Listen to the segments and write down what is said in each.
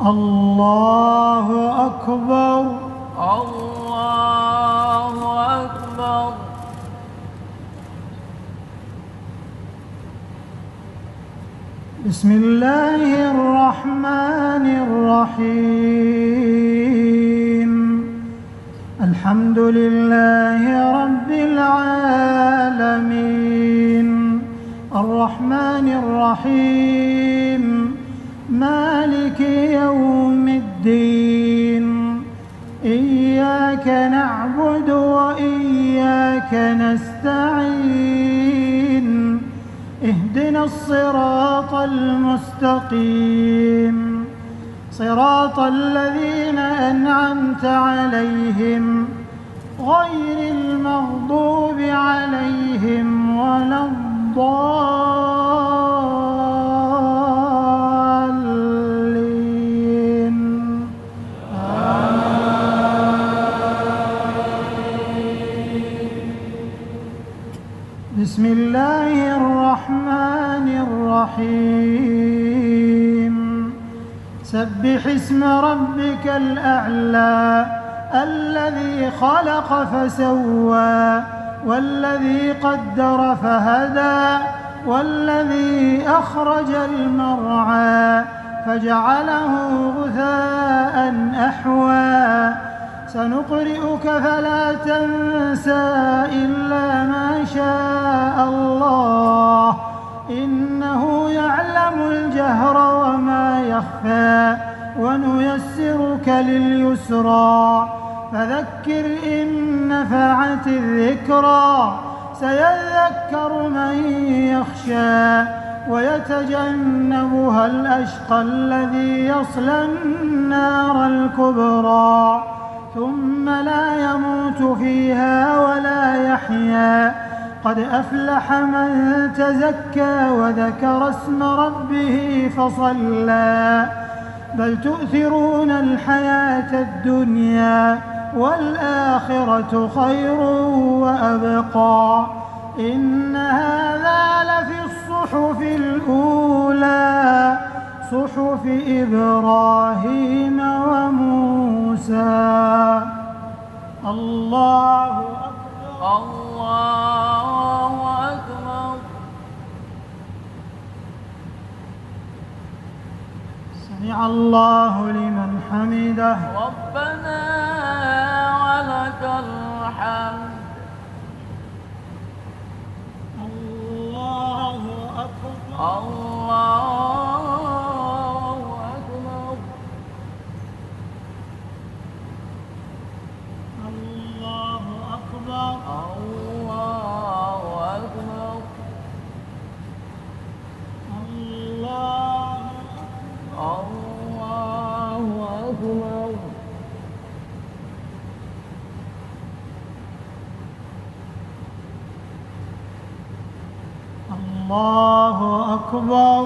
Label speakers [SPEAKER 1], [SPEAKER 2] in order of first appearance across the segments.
[SPEAKER 1] الله أكبر.
[SPEAKER 2] الله أكبر.
[SPEAKER 1] بسم الله الرحمن الرحيم. الحمد لله رب العالمين، الرحمن الرحيم، مالك يوم الدين. إياك نعبد وإياك نستعين. اهدنا الصراط المستقيم، صراط الذين أنعمت عليهم غير المغضوب عليهم ولا الضالين. بسم الله الرحمن الرحيم. سبح اسم ربك الأعلى الذي خلق فسوى والذي قدر فهدى والذي أخرج المرعى فجعله غثاء أحوى. سنقرئك فلا تنسى إلا ما شاء الله، إنه يعلم الجهر وما يخفى. ونيسرك لليسرى فذكر إن نفعت الذكرى. سيذكر من يخشى ويتجنبها الأشقى الذي يصلى النار الكبرى ثم لا يموت فيها ولا يحيا. قد أفلح من تزكى وذكر اسم ربه فصلى. بل تؤثرون الحياة الدنيا والآخرة خير وأبقى. إن هذا لفي الصحف الأولى، صحف إبراهيم وموسى. الله أكبر.
[SPEAKER 2] الله أكبر.
[SPEAKER 1] سمع الله لمن حمده.
[SPEAKER 2] ربنا ولك الحمد.
[SPEAKER 1] الله أكبر.
[SPEAKER 2] الله أكبر.
[SPEAKER 1] الله أكبر.
[SPEAKER 2] الله أكبر.
[SPEAKER 1] الله
[SPEAKER 2] أكبر.
[SPEAKER 1] الله أكبر.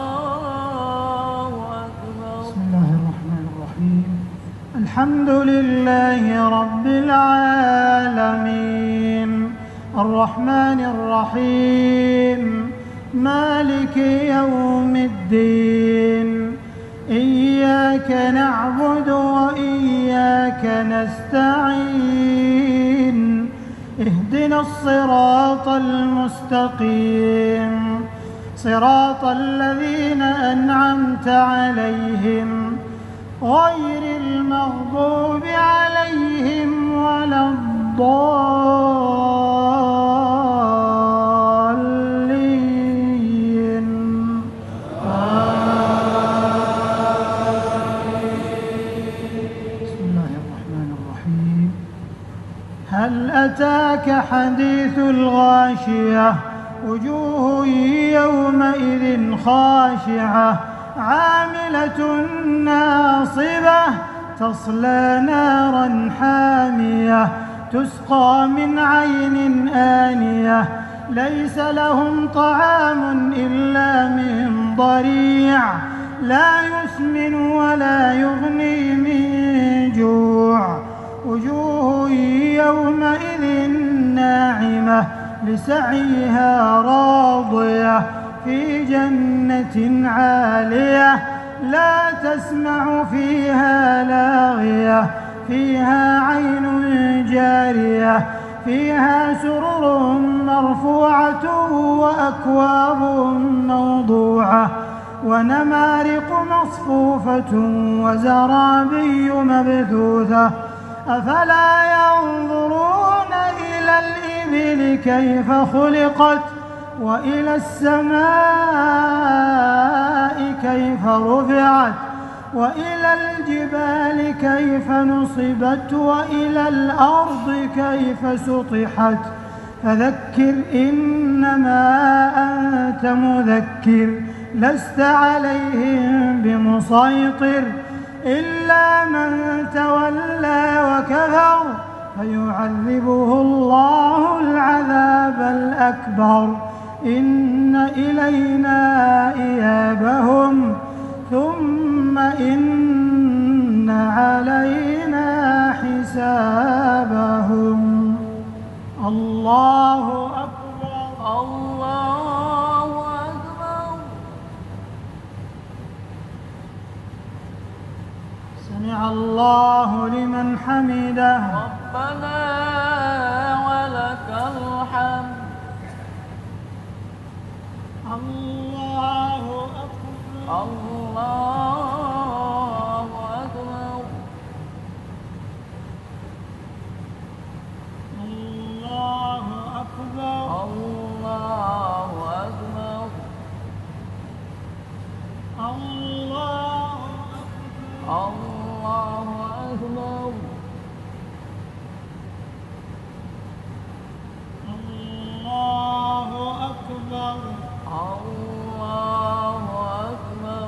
[SPEAKER 2] الله أكبر.
[SPEAKER 1] بسم الله الرحمن الرحيم. الحمد لله رب العالمين، الرحمن الرحيم، مالك يوم الدين. إياك نعبد وإياك نستعين. اهدنا الصراط المستقيم، صراط الذين أنعمت عليهم غير المغضوب عليهم ولا الضالين. بسم الله الرحمن الرحيم. هل أتاك حديث الغاشية؟ وجوه يومئذ خاشعة عاملة ناصبة تصلى نارا حامية تسقى من عين آنية ليس لهم طعام إلا من ضريع لا يسمن ولا يغني من جوع. وجوه يومئذ ناعمة لسعيها راضية في جنة عالية لا تسمع فيها لاغية فيها عين جارية فيها سرر مرفوعة وأكواب موضوعة ونمارق مصفوفة وزرابي مبثوثة أفلا ينظرون إلى الإبل كيف خلقت وإلى السماء كيف رفعت وإلى الجبال كيف نصبت وإلى الأرض كيف سطحت فذكر إنما أنت مذكر لست عليهم بمسيطر إلا من تولى وكفر فيعذبه الله العذاب الأكبر إن إلينا إيابهم ثم إن علينا حسابهم الله أكبر
[SPEAKER 2] الله أكبر.
[SPEAKER 1] سمع الله لمن حمده
[SPEAKER 2] ربنا ولك الحمد.
[SPEAKER 1] الله أكبر
[SPEAKER 2] الله أكبر.
[SPEAKER 1] الله أكبر
[SPEAKER 2] الله أكبر.
[SPEAKER 1] الله
[SPEAKER 2] الله أكبر.
[SPEAKER 1] الله أكبر
[SPEAKER 2] الله أكبر.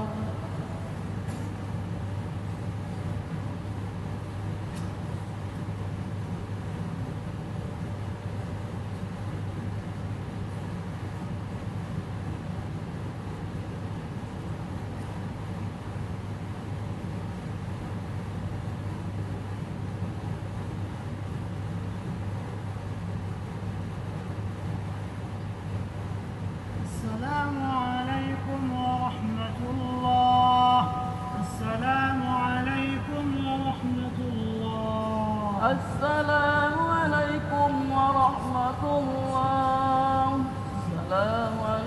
[SPEAKER 1] السلام عليكم ورحمة الله السلام عليكم ورحمة الله
[SPEAKER 2] السلام عليكم ورحمة الله. السلام عليكم.